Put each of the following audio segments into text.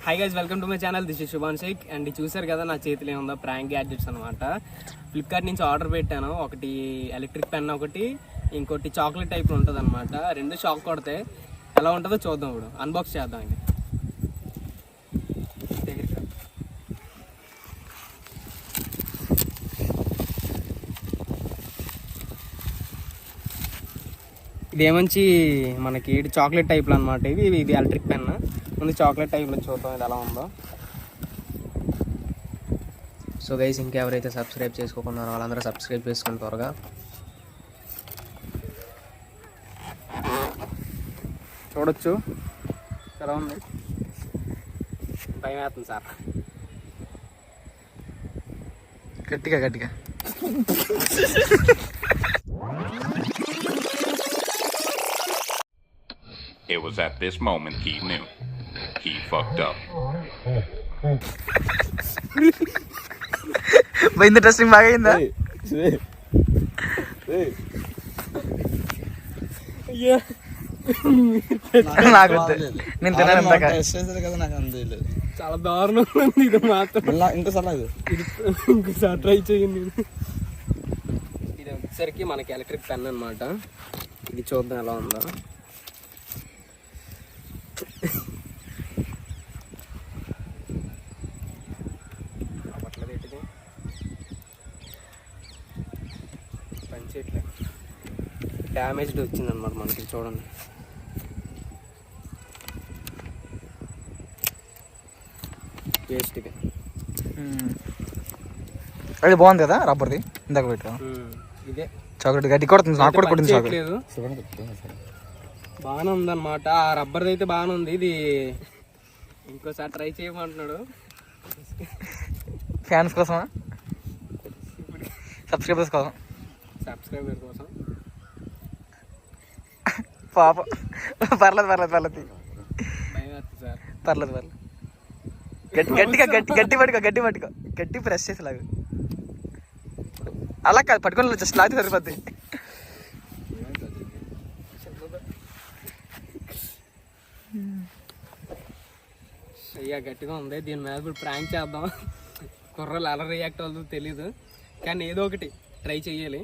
Hi guys, welcome to my channel. This is Shubhan Shaik. And చూసారు కదా నా చేతిలో ఏముందో ప్రాంక్ గ్యాడ్జెట్స్ అనమాట. ఫ్లిప్కార్ట్ నుంచి ఆర్డర్ పెట్టాను. ఒకటి ఎలక్ట్రిక్ పెన్, ఒకటి ఇంకోటి చాక్లెట్ టైప్ ఉంటుంది అనమాట. రెండు షాక్ కొడితే ఎలా ఉంటుందో చూద్దాం. ఇప్పుడు అన్బాక్స్ చేద్దాం. ఇంకా ఇది ఏమంచి మనకి చాక్లెట్ టైప్లో అనమాట. ఇది ఎలక్ట్రిక్ పెన్. ముందు చాక్లెట్ టైప్లో చూద్దాం ఇది ఎలా ఉందో. సో గైస్, ఇంకెవరైతే సబ్స్క్రైబ్ చేసుకోకున్నారో వాళ్ళందరూ సబ్స్క్రైబ్ చేసుకుని త్వరగా. చూడొచ్చు ఎలా ఉంది. భయం వేస్తుంది సార్. గట్టిగా గట్టిగా It was at this moment he knew. He fucked up. పోయింది, టెస్టింగ్ బాగా అయిందా? నాకు నేను తిన్నాను చాలా దారుణంగా ఉంది. ఇది మాత్రం ఇంకోసారి ట్రై చేయండి. ఇది వచ్చేసరికి మనకి ఎలక్ట్రిక్ పెన్ అనమాట. ఇది చూద్దాం ఎలా ఉందో. పనిచేయట్లే, డ్యామేజ్డ్ వచ్చిందనమాట మనకి. చూడండి, వేస్ట్గా. అది బాగుంది కదా రబ్బర్ది. ఇందాక పెట్టా ఇదే చాక్లెట్ గట్టి కొడుతుంది. నాకు కూడా కొట్టింది చాక్లెట్. బాగానే ఉందన్నమాట. ఆ రబ్బర్ది అయితే బాగానే ఉంది. ఇది ఇంకోసారి ట్రై చేయమంటున్నాడు. ఫ్యాన్స్ కోసమా? సబ్స్క్రైబర్ కోసం. పాప పర్లేదు పర్లేదు పర్లేదు సార్, పర్లేదు పర్లేదు. గట్టిగా గట్టి పట్టుకో, గట్టి పట్టుకో, గట్టి ప్రెస్ చేసేలాగా. అలా కాదు, పట్టుకొని జస్ట్ లాగితే సరిపోద్ది. అయ్యా గట్టిగా ఉంది. దీని మీద ఇప్పుడు ప్రాంక్ చేద్దాం. కుర్రలు ఎలా రియాక్ట్ అవుతుందో తెలీదు, కానీ ఏదో ఒకటి ట్రై చెయ్యాలి.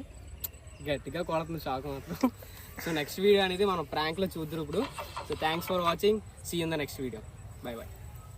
గట్టిగా కొడుతుంది షాక్ మాత్రం. సో నెక్స్ట్ వీడియో అనేది మనం ప్రాంక్లో చూద్దాం ఇప్పుడు. So thanks for watching. See in the next video. Bye by.